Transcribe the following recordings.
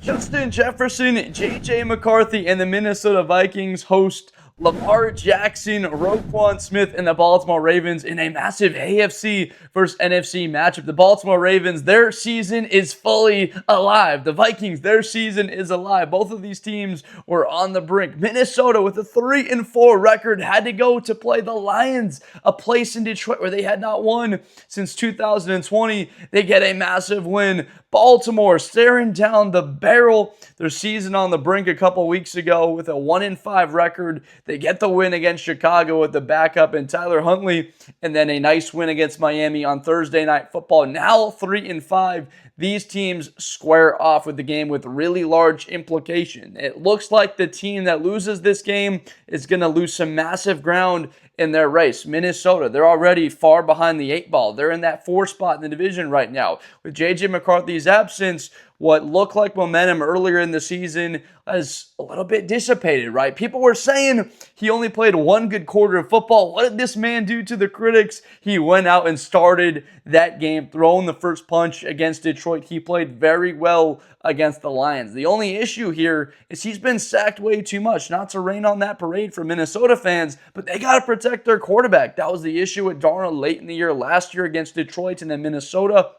Justin Jefferson, JJ McCarthy, and the Minnesota Vikings host Lamar Jackson, Roquan Smith, and the Baltimore Ravens in a massive AFC versus NFC matchup. The Baltimore Ravens, their season is fully alive. The Vikings, their season is alive. Both of these teams were on the brink. Minnesota, with a 3-4 record, had to go to play the Lions, a place in Detroit where they had not won since 2020. They get a massive win. Baltimore staring down the barrel, their season on the brink a couple weeks ago with a 1-5 record. They get the win against Chicago with the backup in Tyler Huntley, and then a nice win against Miami on Thursday Night Football. Now 3-5. These teams square off with the game with really large implication. It looks like the team that loses this game is going to lose some massive ground in their race. Minnesota, they're already far behind the 8 ball. They're in that 4 spot in the division right now. With JJ McCarthy's absence, what looked like momentum earlier in the season has a little bit dissipated, right? People were saying he only played one good quarter of football. What did this man do to the critics? He went out and started that game, throwing the first punch against Detroit. He played very well against the Lions. The only issue here is he's been sacked way too much. Not to rain on that parade for Minnesota fans, but they got to protect their quarterback. That was the issue with Darnold late in the year last year against Detroit and then Minnesota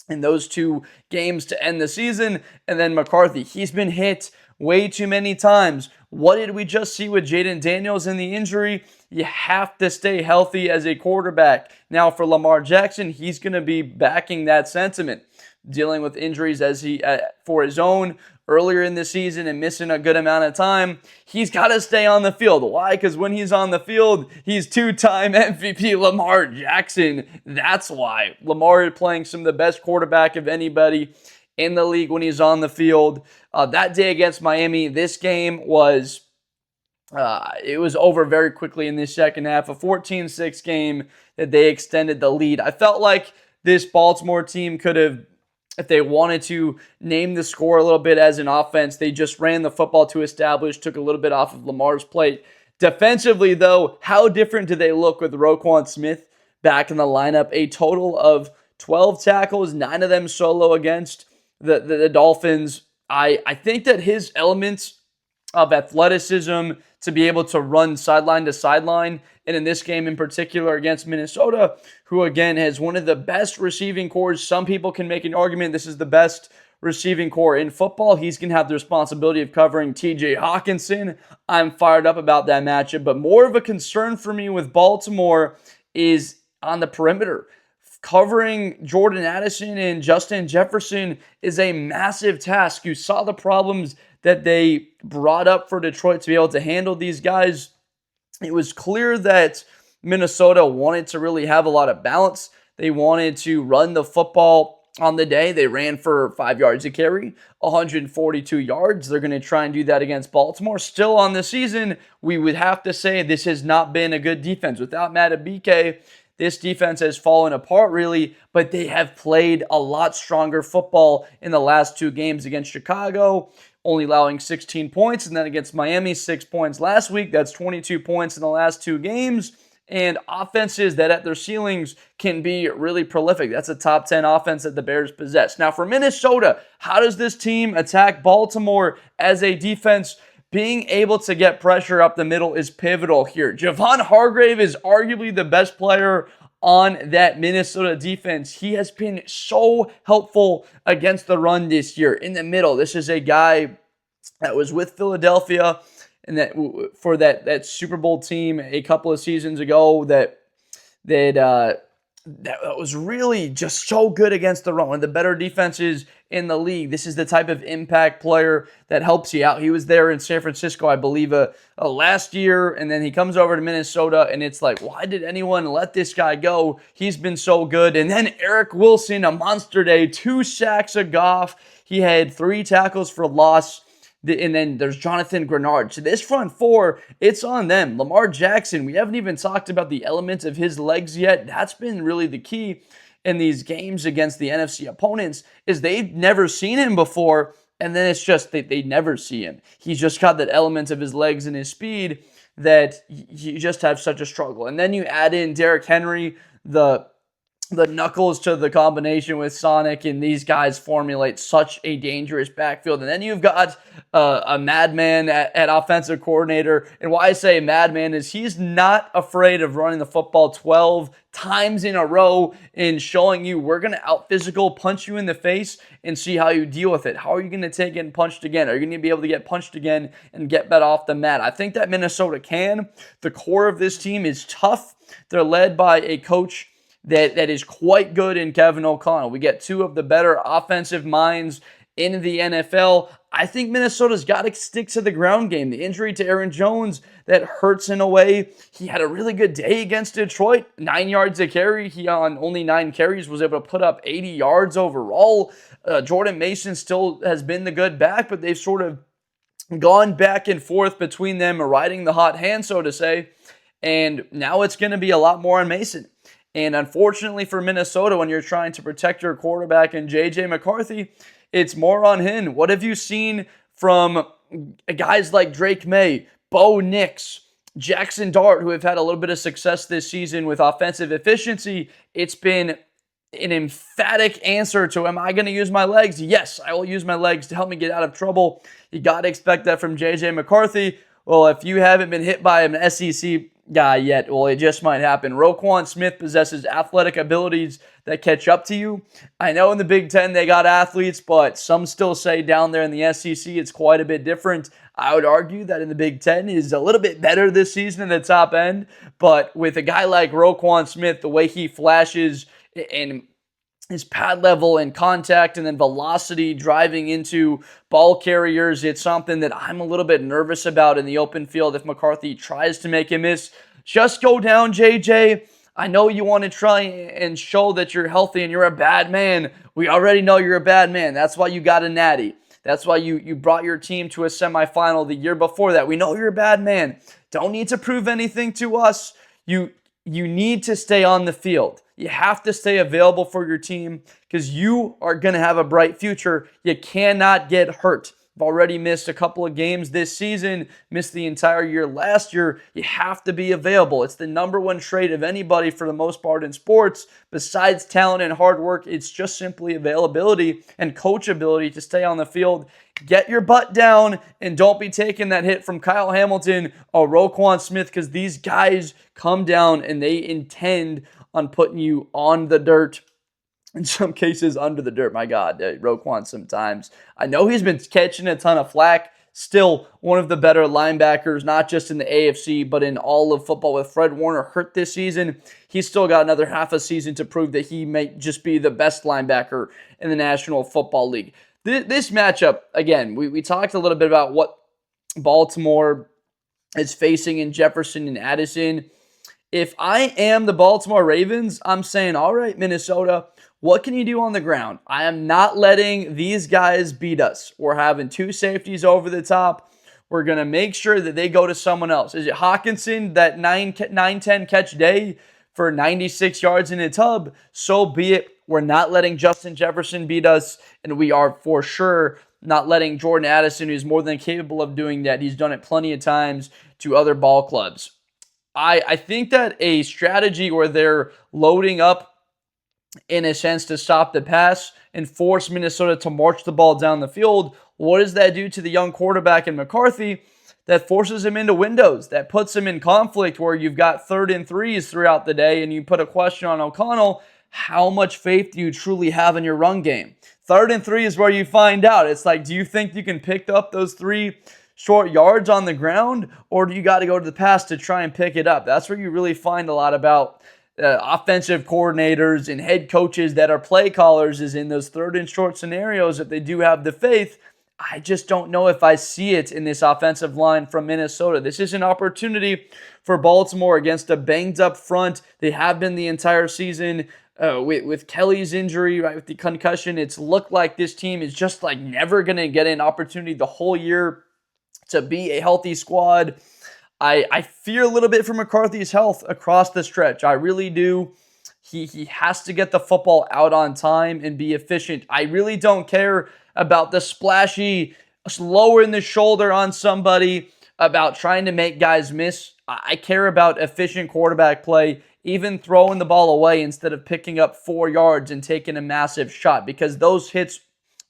in those 2 games to end the season. And then McCarthy, he's been hit way too many times. What did we just see with Jaden Daniels in the injury? You have to stay healthy as a quarterback. Now for Lamar Jackson, he's going to be backing that sentiment, dealing with injuries as he for his own earlier in the season and missing a good amount of time. He's got to stay on the field. Why? Because when he's on the field, he's 2-time MVP Lamar Jackson. That's why. Lamar playing some of the best quarterback of anybody in the league when he's on the field. That day against Miami, this game was it was over very quickly in the second half. A 14-6 game that they extended the lead. I felt like this Baltimore team could have, if they wanted to name the score a little bit as an offense, they just ran the football to establish, took a little bit off of Lamar's plate. Defensively, though, how different do they look with Roquan Smith back in the lineup? A total of 12 tackles, 9 of them solo against the Dolphins. I think that his elements of athleticism to be able to run sideline to sideline, and in this game in particular against Minnesota, who again has one of the best receiving corps. Some people can make an argument this is the best receiving corps in football. He's going to have the responsibility of covering TJ Hawkinson. I'm fired up about that matchup, but more of a concern for me with Baltimore is on the perimeter. Covering Jordan Addison and Justin Jefferson is a massive task. You saw the problems that they brought up for Detroit to be able to handle these guys. It was clear that Minnesota wanted to really have a lot of balance. They wanted to run the football on the day. They ran for 5 yards a carry, 142 yards. They're going to try and do that against Baltimore. Still on the season, we would have to say this has not been a good defense. Without Madubuike, this defense has fallen apart really, but they have played a lot stronger football in the last 2 games against Chicago, only allowing 16 points, and then against Miami, 6 points last week. That's 22 points in the last 2 games. And offenses that at their ceilings can be really prolific. That's a top 10 offense that the Bears possess. Now for Minnesota, how does this team attack Baltimore as a defense? Being able to get pressure up the middle is pivotal here. Javon Hargrave is arguably the best player on that Minnesota defense. He has been so helpful against the run this year in the middle. This is a guy that was with Philadelphia and that for that Super Bowl team a couple of seasons ago that was really just so good against the run. One of the better defenses in the league. This is the type of impact player that helps you out. He was there in San Francisco, I believe, last year, and then he comes over to Minnesota, and it's like, why did anyone let this guy go? He's been so good. And then Eric Wilson, a monster day, 2 sacks of Goff. He had 3 tackles for loss. And then there's Jonathan Grenard. So this front 4, it's on them. Lamar Jackson, we haven't even talked about the elements of his legs yet. That's been really the key in these games against the NFC opponents, is they've never seen him before, and then it's just they never see him. He's just got that element of his legs and his speed that you just have such a struggle. And then you add in Derrick Henry, the the knuckles to the combination with Sonic, and these guys formulate such a dangerous backfield. And then you've got a madman at offensive coordinator. And why I say madman is he's not afraid of running the football 12 times in a row and showing you we're going to out-physical, punch you in the face, and see how you deal with it. How are you going to take getting punched again? Are you going to be able to get punched again and get back off the mat? I think that Minnesota can. The core of this team is tough. They're led by a coach that is quite good in Kevin O'Connell. We get two of the better offensive minds in the NFL. I think Minnesota's got to stick to the ground game. The injury to Aaron Jones, that hurts in a way. He had a really good day against Detroit. 9 yards a carry. He, on only 9 carries, was able to put up 80 yards overall. Jordan Mason still has been the good back, but they've sort of gone back and forth between them, riding the hot hand, so to say. And now it's going to be a lot more on Mason. And unfortunately for Minnesota, when you're trying to protect your quarterback and JJ McCarthy, it's more on him. What have you seen from guys like Drake May, Bo Nix, Jackson Dart, who have had a little bit of success this season with offensive efficiency? It's been an emphatic answer to, am I going to use my legs? Yes, I will use my legs to help me get out of trouble. You got to expect that from JJ McCarthy. Well, if you haven't been hit by an SEC guy yet, well, it just might happen. Roquan Smith possesses athletic abilities that catch up to you. I know in the Big Ten they got athletes, but some still say down there in the SEC it's quite a bit different. I would argue that in the Big Ten is a little bit better this season in the top end, but with a guy like Roquan Smith, the way he flashes and his pad level and contact and then velocity driving into ball carriers, it's something that I'm a little bit nervous about in the open field if McCarthy tries to make him miss. Just go down, JJ. I know you want to try and show that you're healthy and you're a bad man. We already know you're a bad man. That's why you got a natty. That's why you brought your team to a semifinal the year before that. We know you're a bad man. Don't need to prove anything to us. You need to stay on the field. You have to stay available for your team because you are going to have a bright future. You cannot get hurt. I've already missed a couple of games this season, missed the entire year last year. You have to be available. It's the number one trait of anybody for the most part in sports. Besides talent and hard work, it's just simply availability and coachability to stay on the field. Get your butt down and don't be taking that hit from Kyle Hamilton or Roquan Smith because these guys come down and they intend on putting you on the dirt. In some cases, under the dirt. My God, Roquan sometimes. I know he's been catching a ton of flack. Still one of the better linebackers, not just in the AFC, but in all of football. With Fred Warner hurt this season, he's still got another half a season to prove that he may just be the best linebacker in the National Football League. This matchup, again, we talked a little bit about what Baltimore is facing in Jefferson and Addison. If I am the Baltimore Ravens, I'm saying, all right, Minnesota, what can you do on the ground? I am not letting these guys beat us. We're having two safeties over the top. We're going to make sure that they go to someone else. Is it Hawkinson, that 9-10 catch day for 96 yards in a tub? So be it. We're not letting Justin Jefferson beat us, and we are for sure not letting Jordan Addison, who's more than capable of doing that. He's done it plenty of times to other ball clubs. I think that a strategy where they're loading up in a sense to stop the pass and force Minnesota to march the ball down the field, what does that do to the young quarterback in McCarthy? That forces him into windows, that puts him in conflict where you've got 3rd and 3s throughout the day and you put a question on O'Connell, how much faith do you truly have in your run game? 3rd and 3 is where you find out. It's like, do you think you can pick up those 3 short yards on the ground, or do you got to go to the pass to try and pick it up? That's where you really find a lot about offensive coordinators and head coaches that are play callers, is in those 3rd and short scenarios. If they do have the faith, I just don't know if I see it in this offensive line from Minnesota. This is an opportunity for Baltimore against a banged up front. They have been the entire season. With Kelly's injury, right, with the concussion, it's looked like this team is just like never going to get an opportunity the whole year to be a healthy squad. I fear a little bit for McCarthy's health across the stretch. I really do. He has to get the football out on time and be efficient. I really don't care about the splashy, lowering the shoulder on somebody, about trying to make guys miss. I care about efficient quarterback play even throwing the ball away instead of picking up 4 yards and taking a massive shot, because those hits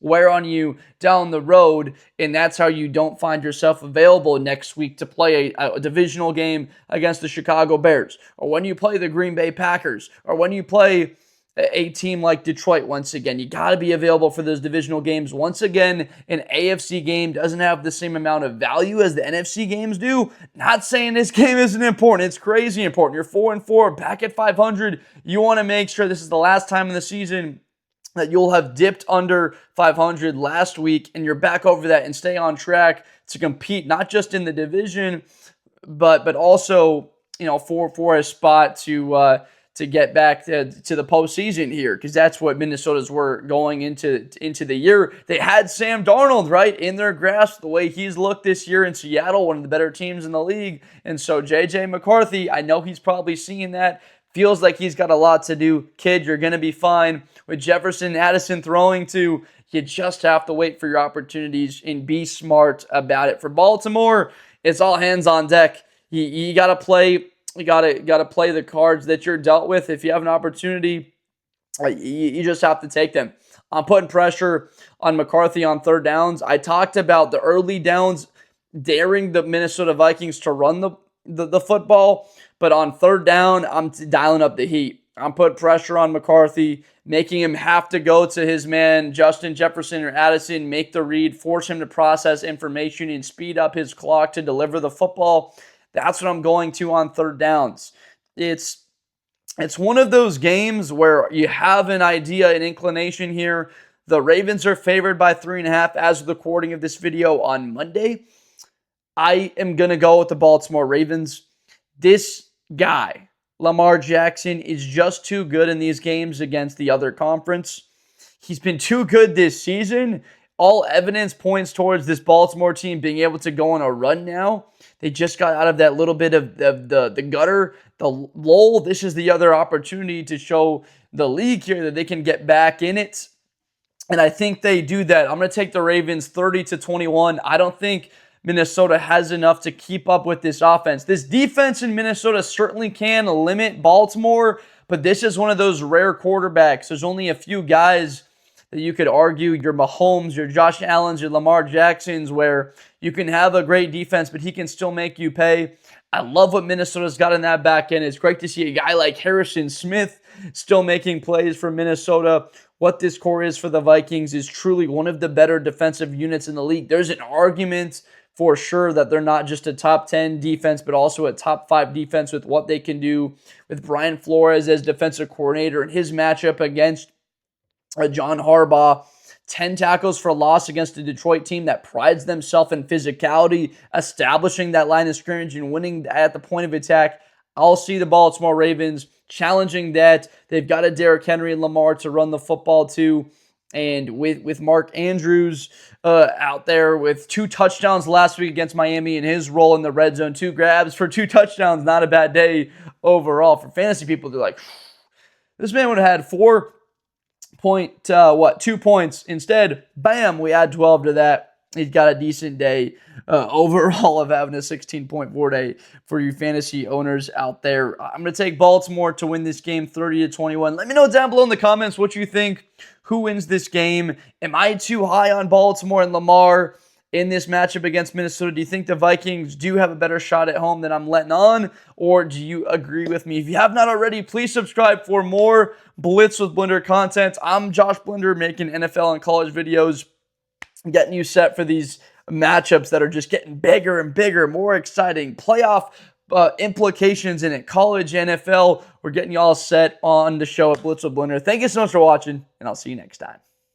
wear on you down the road, and that's how you don't find yourself available next week to play a divisional game against the Chicago Bears, or when you play the Green Bay Packers, or when you play a team like Detroit. Once again, you got to be available for those divisional games. Once again, an AFC game doesn't have the same amount of value as the NFC games do. Not saying this game isn't important. It's crazy important. You're 4-4, back at 500. You want to make sure this is the last time in the season that you'll have dipped under 500 last week, and you're back over that and stay on track to compete not just in the division, but also, you know, for a spot to get back to the postseason here, because that's what Minnesota's were going into the year. They had Sam Darnold, right, in their grasp, the way he's looked this year in Seattle, one of the better teams in the league. And so JJ McCarthy, I know he's probably seeing that, feels like he's got a lot to do. Kid, you're going to be fine. With Jefferson and Addison throwing to, you just have to wait for your opportunities and be smart about it. For Baltimore, it's all hands on deck. You got to play. You gotta play the cards that you're dealt with. If you have an opportunity, you just have to take them. I'm putting pressure on McCarthy on third downs. I talked about the early downs, daring the Minnesota Vikings to run the football, but on third down, I'm dialing up the heat. I'm putting pressure on McCarthy, making him have to go to his man, Justin Jefferson or Addison, make the read, force him to process information and speed up his clock to deliver the football. That's what I'm going to on third downs. It's one of those games where you have an idea, an inclination here. The Ravens are favored by 3.5 as of the recording of this video on Monday. I am going to go with the Baltimore Ravens. This guy, Lamar Jackson, is just too good in these games against the other conference. He's been too good this season. All evidence points towards this Baltimore team being able to go on a run now. They just got out of that little bit of the gutter, the lull. This is the other opportunity to show the league here that they can get back in it. And I think they do that. I'm going to take the Ravens 30-21. I don't think Minnesota has enough to keep up with this offense. This defense in Minnesota certainly can limit Baltimore, but this is one of those rare quarterbacks. There's only a few guys that you could argue, your Mahomes, your Josh Allens, your Lamar Jacksons, where you can have a great defense, but he can still make you pay. I love what Minnesota's got in that back end. It's great to see a guy like Harrison Smith still making plays for Minnesota. What this core is for the Vikings is truly one of the better defensive units in the league. There's an argument for sure that they're not just a top 10 defense, but also a top 5 defense with what they can do with Brian Flores as defensive coordinator and his matchup against John Harbaugh. 10 tackles for loss against a Detroit team that prides themselves in physicality, establishing that line of scrimmage and winning at the point of attack. I'll see the Baltimore Ravens challenging that. They've got a Derrick Henry and Lamar to run the football too. And with Mark Andrews out there with 2 touchdowns last week against Miami and his role in the red zone, 2 grabs for 2 touchdowns, not a bad day overall. For fantasy people, they're like, this man would have had 2 points. Instead, bam, we add 12 to that. He's got a decent day overall of having a 16.4 day for you fantasy owners out there. I'm going to take Baltimore to win this game 30-21. Let me know down below in the comments what you think. Who wins this game? Am I too high on Baltimore and Lamar in this matchup against Minnesota? Do you think the Vikings do have a better shot at home than I'm letting on? Or do you agree with me? If you have not already, please subscribe for more Blitz with Blender content. I'm Josh Blender, making NFL and college videos, getting you set for these matchups that are just getting bigger and bigger, more exciting. Playoff implications in it. College, NFL, we're getting you all set on the show at Blitz with Blender. Thank you so much for watching, and I'll see you next time.